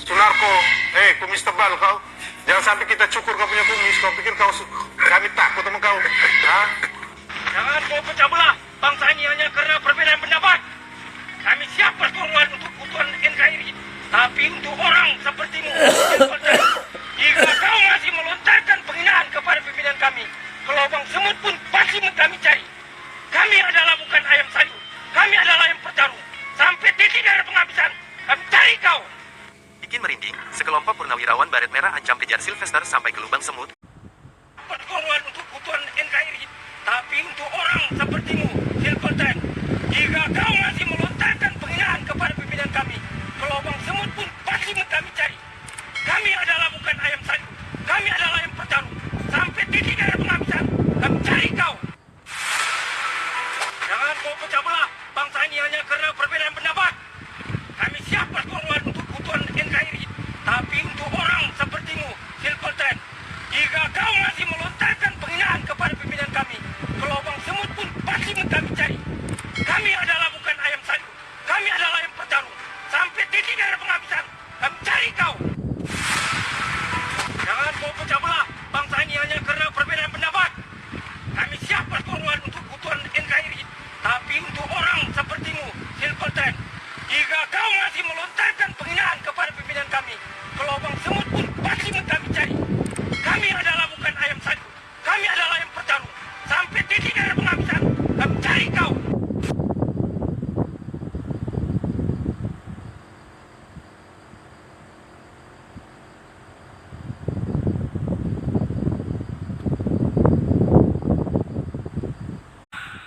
Sunarko, kumis tebal kau. Jangan sampai kita cukur kau punya kumis. Kau pikir kami takut sama kau? Hah? Jangan kau pecah belah bangsa ini hanya karena perbedaan pendapat. Kami siap berkorban untuk kebutuhan NKRI. Tapi untuk orang sepertimu, jika kau masih melontarkan penghinaan kepada pimpinan kami, ke lubang semut pun pasti kami cari. Kami adalah bukan ayam sayur. Kami adalah ayam pertarung. Sampai titik darah penghabisan, kami cari kau. Bikin merinding, sekelompok purnawirawan baret merah ancam kejar Sylvester sampai ke lubang semut. Berkorban untuk kebutuhan NKRI. Tapi untuk orang sepertimu, Sylvester, jika kau masih melontarkan penghinaan kepada pimpinan kami, ke lubang semut pun pasti kami cari. Kami adalah bukan ayam sayur. Kami adalah ayam pertarung. Sampai titik darah penghabisan, kami cari kau. Jangan kau pecah belah bangsa ini hanya karena perbedaan pendapat. Kami siap berkorban untuk kebutuhan NKRI. Tapi untuk orang sepertimu, Sylvester, jika kau masih melontarkan penghinaan kepada pimpinan kami, ke lubang semut pun pasti kami cari. Kami adalah bukan ayam sayur. Kami adalah ayam pertarung. Sampai titik darah penghabisan, kami cari kau. Jangan kau pecah belah bangsa ini hanya karena perbedaan pendapat. Kami siap berkorban untuk kebutuhan NKRI. Tapi untuk orang sepertimu, Sylvester, jika kau masih melontarkan penghinaan kepada pimpinan kami, ke lubang semut pun pasti kami cari. Kami adalah bukan ayam sayur. Kami adalah ayam pertarung. Sampai titik darah penghabisan, kami cari kau.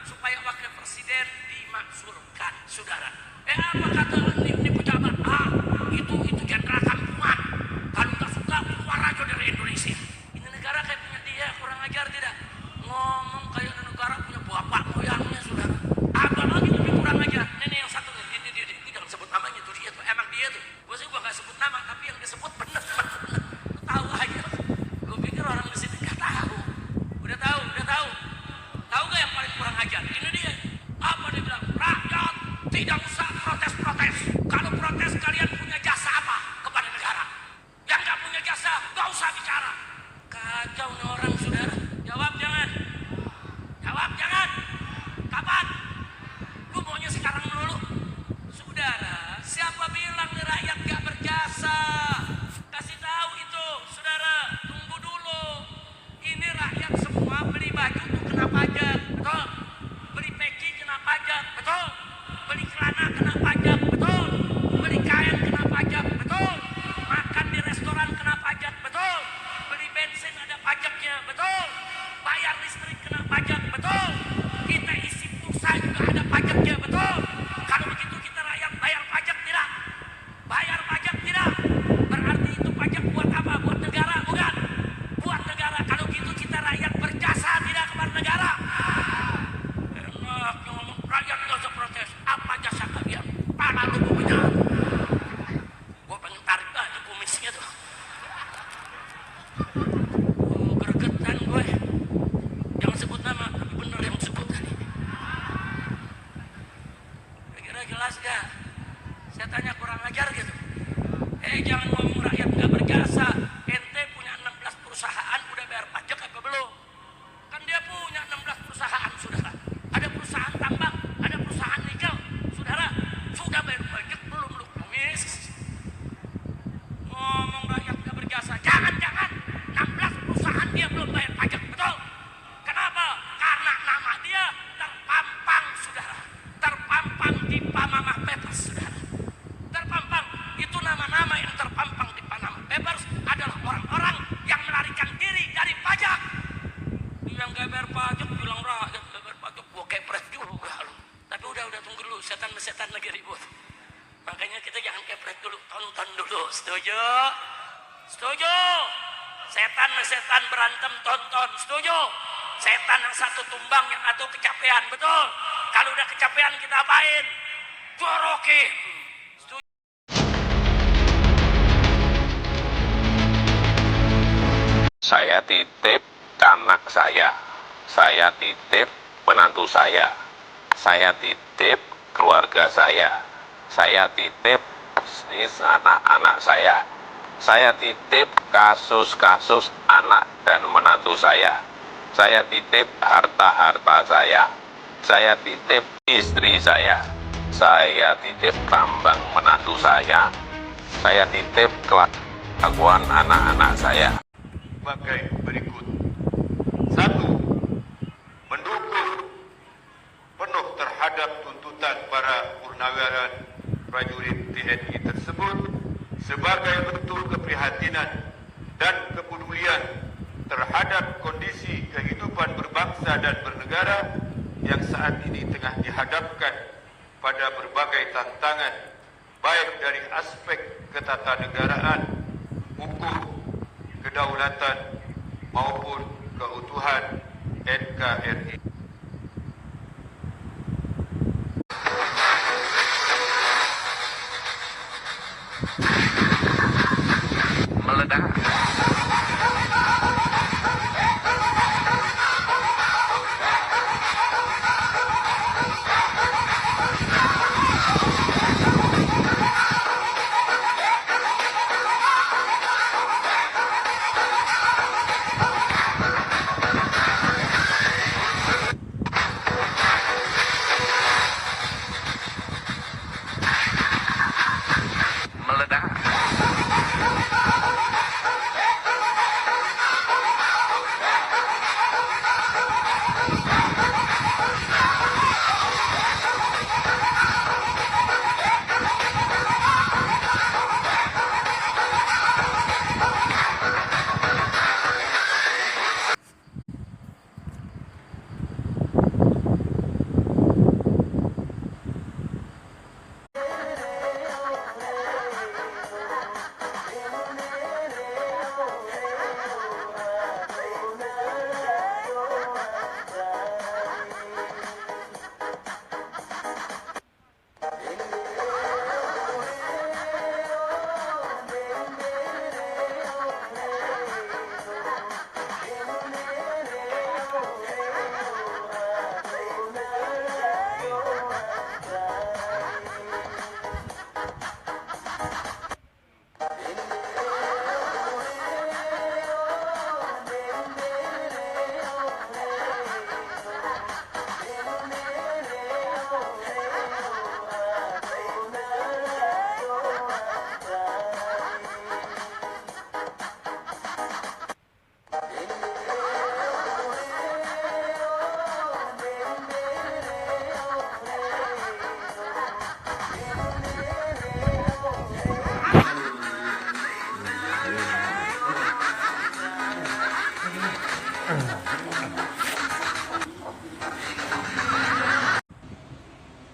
Supaya wakil presiden dimakzulkan, saudara. Apa kata ini pejabat? Itu jenderal kampungan. Kalau nggak suka keluar aja dari Indonesia. Ini negara kayak punya dia, kurang ajar tidak? Ngomong kayak negara punya bapak moyangnya, saudara. Apalagi lebih kurang ajar. Ini yang satu nih, ini jangan sebut namanya, itu dia tuh, emang dia tuh. Gue sih gua nggak sebut nama, tapi yang disebut bener. Tahu aja. Gue pikir orang di sini nggak tahu. Udah tahu. Tahu gak yang paling kurang ajar? Ini dia. Apa dia bilang? Rakyat tidak usah protes-protes. Kalau protes kalian punya jasa apa kepada negara? Yang gak punya jasa gak usah bicara. Kacau nih orang, saudara. Jawab jangan. Kapan? Lu maunya sekarang dulu? Saudara, siapa bilang nih rakyat gak berjasa? Kasih tahu itu, saudara. Tunggu dulu. Ini rakyat semua beli baju tuh kena pajak, betul? Beli peci kena pajak, betul? Beli celana kena pajak, betul? Beli kain kena pajak, betul? Makan di restoran kena pajak, betul? Beli bensin ada pajaknya, betul? Bayar listrik kena pajak, betul? Kita isi pulsa juga ada pajaknya, betul? Kalau begitu kita rakyat bayar pajak tidak? Bayar pajak tidak? Berarti itu pajak buat apa? Buat negara, bukan? Buat negara. Kalau gitu kita rakyat berjasa tidak kepada negara? Enak ngomong rakyat gak usah protes. Apa jasa kalian? Pala lu punya. Gue pengen tarik aja kumisnya tuh. Gregetan gue. Jangan sebut nama, tapi bener yang sebut tadi. Kira-kira jelas gak? Saya tanya kurang ajar gitu. Jangan ngomong rakyat gak berjasa. Ente punya 16 perusahaan udah bayar pajak apa belum? Kan dia punya 16 perusahaan, saudara. Ada perusahaan tambang, ada perusahaan nikel, saudara. Sudah bayar pajak belum lu kumis? Ngomong rakyat gak berjasa. Jangan. 16 perusahaan dia belum bayar pajak, betul? Kenapa? Karena nama dia terpampang, saudara. Terpampang di Panama Papers, saudara. Terpampang. Itu nama-nama yang terpampang di Panama Papers adalah orang-orang yang melarikan diri dari pajak. Yang gak bayar pajak bilang rakyat gak bayar pajak, gua kepret juga lu. Tapi udah tunggu dulu, setan lagi ribut. Makanya kita jangan kepret dulu, tonton dulu. Setuju? Setan berantem, tonton. Setuju? Setan yang satu tumbang, yang satu kecapean, betul? Kalau udah kecapean kita apain? Jorokin. Saya titip anak saya titip menantu saya titip keluarga saya titip bisnis anak-anak saya. Saya titip kasus-kasus anak dan menantu saya. Saya titip harta-harta saya. Saya titip istri saya. Saya titip tambang menantu saya. Saya titip kelakuan anak-anak saya. Sebagai berikut. 1. Mendukung penuh terhadap tuntutan para purnawirawan prajurit TNI tersebut sebagai bentuk keprihatinan dan kepedulian terhadap kondisi kehidupan berbangsa dan bernegara yang saat ini tengah dihadapkan pada berbagai tantangan, baik dari aspek ketatanegaraan, hukum, kedaulatan, maupun keutuhan NKRI. Meledak.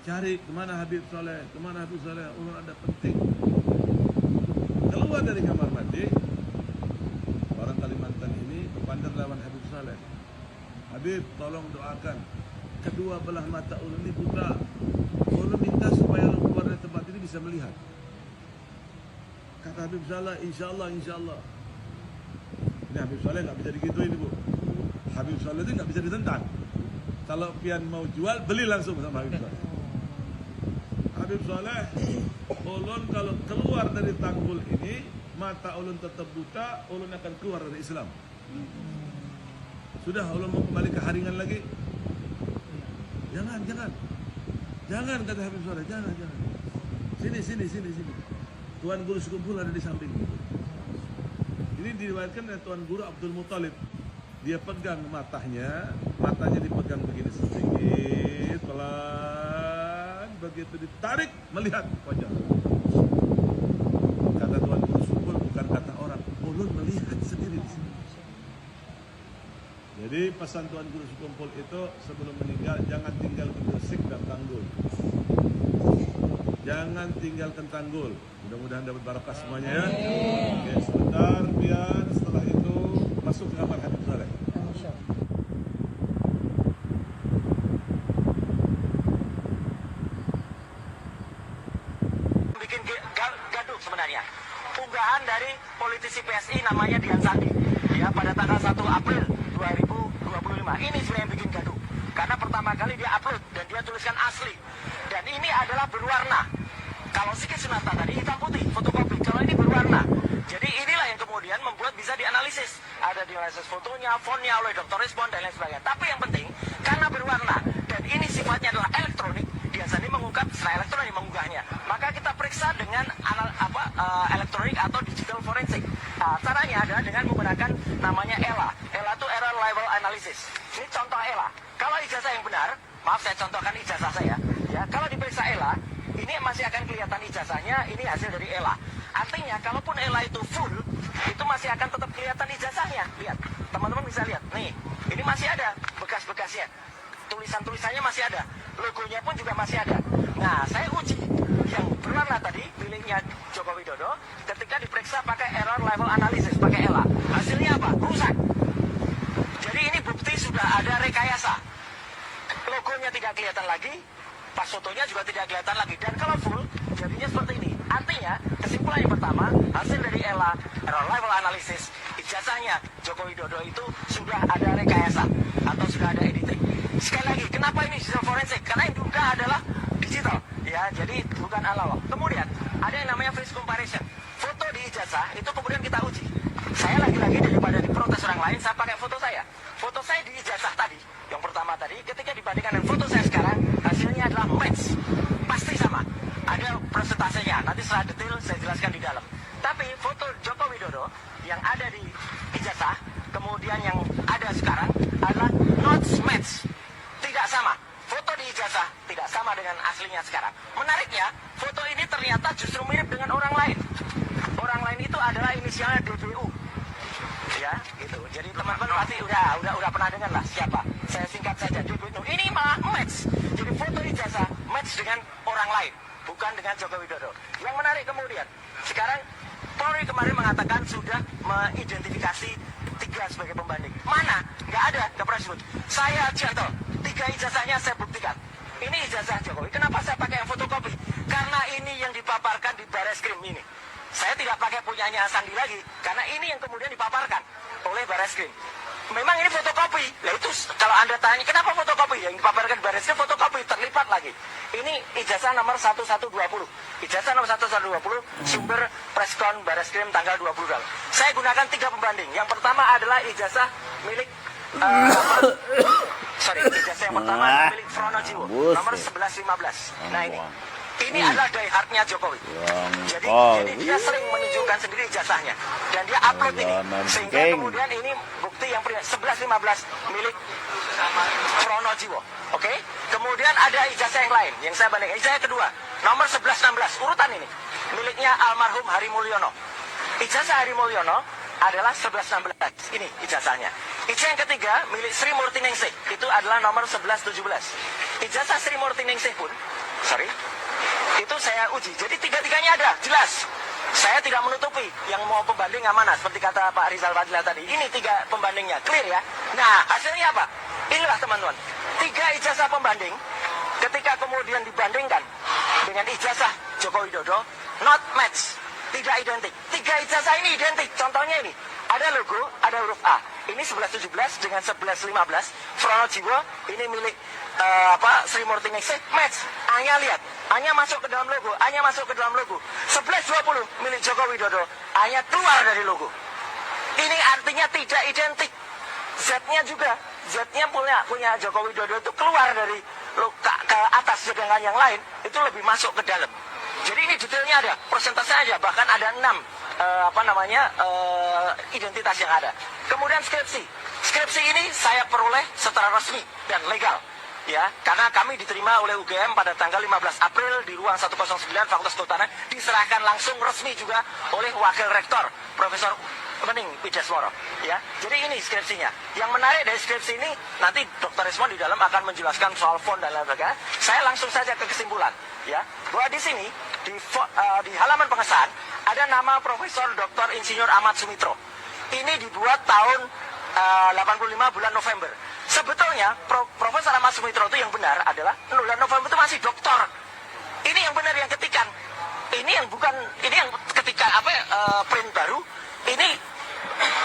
Cari kemana Habib Saleh, orang ada penting. Keluar dari kamar mandi, orang Kalimantan ini pandang lawan Habib Saleh. Habib, tolong doakan. Kedua belah mata ulun ini buta. Ulun minta supaya ulun keluar dari tempat ini bisa melihat. Kata Habib Saleh, insya Allah. Ini Habib Saleh nggak bisa digituin ibu. Habib Saleh itu nggak bisa ditentang. Kalau pian mau jual, beli langsung sama Habib Saleh. Habib Saleh, ulun kalau keluar dari tanggul ini, mata ulun tetap buta, ulun akan keluar dari Islam. Sudah, ulun mau kembali ke haringan lagi. Jangan kata Habib Saleh, jangan. Sini. Tuan Guru Sekumpul ada di samping. Ini diriwayatkan oleh Tuan Guru Abdul Muthalib. Dia pegang matanya dipegang begini sedikit, pelan, begitu ditarik melihat wajah. Kata Tuan Guru Sekumpul, bukan kata orang, ulun melihat sendiri di sini. Jadi pesan Tuan Guru Sekumpul itu sebelum meninggal, jangan tinggalkan Gresik dan Tanggul. Jangan tinggalkan Tanggul. Mudah-mudahan dapat barokah semuanya ya. Oke, sebentar biar setelah itu masuk ke kamar Habib Saleh. Bikin gaduh sebenarnya. Unggahan dari politisi PSI namanya Dian Sandi. Ya, pada tanggal 1 April 2025. Ini sebenarnya yang bikin gaduh. Karena pertama kali dia upload dan dia tuliskan asli. Dan ini adalah berwarna. Kalau Sigit Sunarta tadi hitam putih, fotokopi. Kalau ini berwarna. Jadi inilah yang kemudian membuat bisa dianalisis. Ada dianalisis fotonya, fontnya oleh Dr. Resmond dan lain sebagainya. Tapi yang penting, karena berwarna dan ini sifatnya adalah elektronik, dia sendiri mengungkap secara elektronik mengunggahnya. Maka kita periksa dengan elektronik atau digital forensik. Nah, caranya adalah dengan menggunakan namanya ELA. ELA itu Error Level Analysis. Ini contoh ELA. Kalau ijazah yang benar, maaf saya contohkan ijazah saya. Ya, kalau diperiksa ELA, ini masih akan kelihatan ijazahnya, ini hasil dari ELA. Artinya, kalaupun ELA itu full, itu masih akan tetap kelihatan ijazahnya. Lihat, teman-teman bisa lihat. Nih, ini masih ada bekas-bekasnya. Tulisan-tulisannya masih ada. Logonya pun juga masih ada. Nah, saya uji yang berwarna tadi, miliknya Joko Widodo, ketika diperiksa pakai Error Level Analysis, pakai ELA. Hasilnya apa? Rusak. Jadi ini bukti sudah ada rekayasa. Logonya tidak kelihatan lagi, pas fotonya juga tidak kelihatan lagi. Dan kalau full, jadinya seperti ini. Artinya, kesimpulan yang pertama, hasil dari ELA, Error Level Analysis, ijazahnya Joko Widodo itu sudah ada rekayasa atau sudah ada editing. Sekali lagi, kenapa ini digital forensik? Karena yang diunggah adalah digital, ya, jadi bukan analog. Kemudian, ada yang namanya face comparison. Foto di ijazah, itu kemudian kita uji. Saya lagi-lagi daripada diprotes orang lain, saya pakai foto saya. Foto saya di ijazah tadi, yang pertama tadi, ketika dibandingkan dengan foto saya sekarang, hasilnya adalah match. Pasti sama. Ada persentasenya, nanti setelah detail saya jelaskan di dalam. Tapi foto Joko Widodo yang ada di ijazah, kemudian yang ada sekarang adalah not match. Tidak sama. Foto di ijazah tidak sama dengan aslinya sekarang. Menariknya, foto ini ternyata justru mirip dengan orang lain. Orang lain itu adalah inisialnya DBU. Ya, gitu. Jadi teman-teman pasti udah pernah dengar lah siapa. Saya singkat saja DBU. Ini malah match. Jadi foto ijazah match dengan orang lain, bukan dengan Joko Widodo. Yang menarik kemudian, sekarang Polri kemarin mengatakan sudah mengidentifikasi 3 sebagai pembanding. Mana? Nggak ada, nggak pernah disebut. Saya contoh, 3 ijazahnya saya buktikan. Ini ijazah Jokowi. Kenapa saya pakai yang fotokopi? Karena ini yang dipaparkan di Bareskrim ini. Saya tidak pakai punyanya Sandi lagi, karena ini yang kemudian dipaparkan oleh Bareskrim. Memang ini fotokopi. Lah itu kalau Anda tanya kenapa fotokopi? Yang dipaparkan Bareskrim fotokopi terlipat lagi. Ini ijazah nomor 1120. Ijazah nomor 1120 sumber preskon Bareskrim tanggal 20 lalu. Saya gunakan 3 pembanding. Yang pertama adalah ijazah milik ijazah yang pertama milik Frono Jiwo nomor 1115. Nah ini adalah diehardnya Jokowi. Jadi dia sering menunjukkan sendiri ijazahnya dan dia upload ini sehingga kemudian ini bukti yang 1115 milik Frono Jiwo. Oke. Kemudian ada ijazah yang lain yang saya bandingkan. Ijazah yang kedua nomor 1116 urutan ini miliknya almarhum Hari Mulyono. Ijazah Hari Mulyono adalah 1116. Ini ijazahnya. Ijazah yang ketiga milik Sri Murti Ningsih itu adalah nomor 1117. Ijazah Sri Murti Ningsih pun itu saya uji. Jadi 3-3-nya ada, jelas. Saya tidak menutupi yang mau pembanding amanah seperti kata Pak Rizal Fadila tadi. Ini 3 pembandingnya, clear ya. Nah, hasilnya apa? Inilah teman-teman. 3 ijazah pembanding ketika kemudian dibandingkan dengan ijazah Joko Widodo, not match, tidak identik. 3 ijazah ini identik. Contohnya ini, ada logo, ada huruf A. Ini 1117 dengan 1115 Frono Jiwo, ini milik Sri Murti Ningsih, match. A-nya lihat, A-nya masuk ke dalam logo, A-nya masuk ke dalam logo. 1120 milik Joko Widodo, A-nya keluar dari logo. Ini artinya tidak identik. Z-nya juga, Z-nya punya Joko Widodo itu keluar dari ke atas, sedangkan yang lain itu lebih masuk ke dalam. Jadi ini detailnya ada, persentasenya aja, bahkan ada 6 identitas yang ada. Kemudian skripsi. Skripsi ini saya peroleh secara resmi dan legal. Ya, karena kami diterima oleh UGM pada tanggal 15 April di ruang 109 Fakultas Kehutanan, diserahkan langsung resmi juga oleh Wakil Rektor Profesor Mening Widasworo. Ya, jadi ini skripsinya. Yang menarik dari skripsi ini nanti Dr. Resmond di dalam akan menjelaskan soal font dan lain sebagainya. Saya langsung saja ke kesimpulan. Ya, bahwa di sini di halaman pengesahan ada nama Profesor Dr. Insinyur Ahmad Sumitro. Ini dibuat tahun 85 bulan November. Sebetulnya Profesor Ahmad Sumitro itu yang benar adalah bulan November itu masih doktor. Ini yang benar yang ketikan. Ini yang bukan, ini yang ketikan print baru. Ini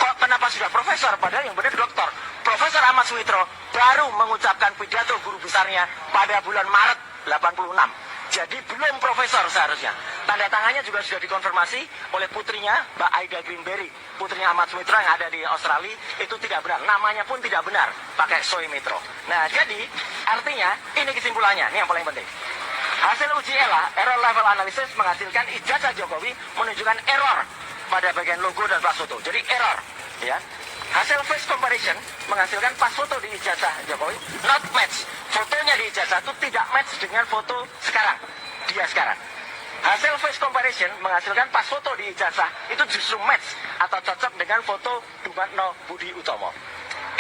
kok kenapa sudah profesor padahal yang benar doktor. Profesor Ahmad Sumitro baru mengucapkan pidato guru besarnya pada bulan Maret 86. Jadi belum profesor seharusnya. Tanda tangannya juga sudah dikonfirmasi oleh putrinya, Mbak Aida Greenberry, putrinya Ahmad Sumitra yang ada di Australia, itu tidak benar. Namanya pun tidak benar, pakai Soe Mitro. Nah, jadi artinya ini kesimpulannya, ini yang paling penting. Hasil uji ELA, error level analysis, menghasilkan ijazah Jokowi menunjukkan error pada bagian logo dan pas foto. Jadi error, ya. Hasil face comparison menghasilkan pas foto di ijazah Jokowi not match. Fotonya di ijazah itu tidak match dengan foto sekarang, dia sekarang. Hasil face comparison menghasilkan pas foto di ijazah itu justru match atau cocok dengan foto Dumatno Budi Utomo.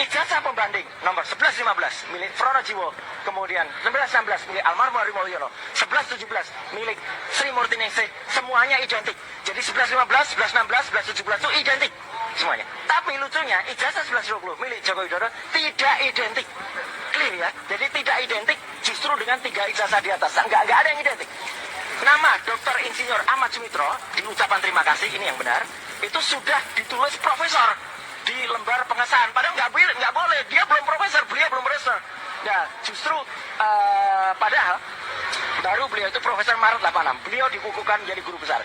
Ijazah pembanding nomor 1115 milik Pronojiwo, kemudian 1116 milik Almarhum Hari Mulyono, 1117 milik Sri Murti Ningsih, semuanya identik. Jadi 1115, 1116, 1117 itu identik semuanya. Tapi lucunya ijazah 1120 milik Joko Widodo tidak identik. Clear ya? Jadi tidak identik justru dengan 3 ijazah di atas. Enggak ada yang identik. Nama Dr. Insinyur Ahmad Sumitro di ucapan terima kasih, ini yang benar, itu sudah ditulis profesor di lembar pengesahan. Padahal nggak boleh, dia belum profesor, beliau belum profesor. Nah, justru padahal baru beliau itu Profesor Maret 86. Beliau dikukuhkan menjadi guru besar.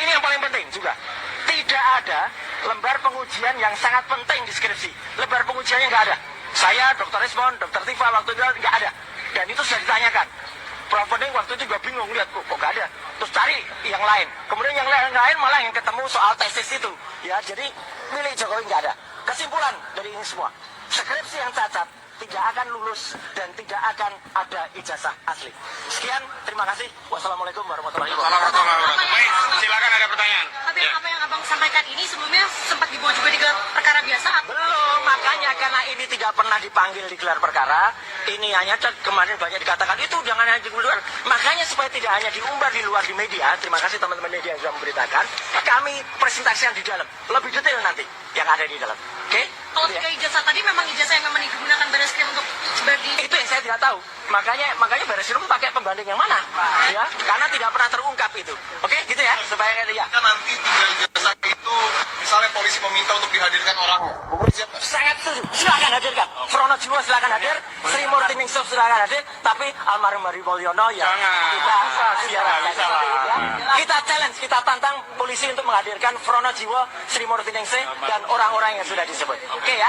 Ini yang paling penting juga. Tidak ada lembar pengujian yang sangat penting di skripsi. Lembar pengujiannya nggak ada. Saya, Dr. Resmond, Dr. Tifa waktu itu nggak ada. Dan itu sudah ditanyakan. Prof. Bening waktu itu juga bingung lihat kok nggak ada. Terus cari yang lain. Kemudian yang lain malah yang ketemu soal tesis itu. Ya, jadi milik Jokowi nggak ada. Kesimpulan dari ini semua, skripsi yang cacat tidak akan lulus dan tidak akan ada ijazah asli. Sekian, terima kasih. Wassalamualaikum warahmatullahi wabarakatuh. Baik, silakan ada pertanyaan. Tapi apa yang abang sampaikan ini sebelumnya sempat dibawa juga di gelar perkara biasa? Belum, makanya karena ini tidak pernah dipanggil di gelar perkara, ini hanya kemarin banyak dikatakan itu jangan hanya di luar. Makanya supaya tidak hanya diumbar di luar di media, terima kasih teman-teman media yang sudah memberitakan, kami presentasikan di dalam, lebih detail nanti yang ada di dalam. Oke? Kalau 3 ijazah tadi memang ijazah yang memang digunakan Barreskrim untuk sebagai... Itu yang saya tidak tahu. Makanya Barreskrim pakai pembanding yang mana? Ya, karena tidak pernah terungkap itu. Oke, gitu ya, supaya ya. Kan nanti 3 ijazah itu, misalnya polisi meminta untuk dihadirkan orangnya. Siap nggak? Sangat setuju. Silakan hadirkan. Pronojiwo silakan hadir. Sri Murti Ningsih silakan hadir. Tapi almarhum Hari Mulyono ya. Kita challenge, kita tantang polisi untuk menghadirkan Pronojiwo, Sri Murti Ningsih dan orang-orang yang sudah disebut. Oke ya.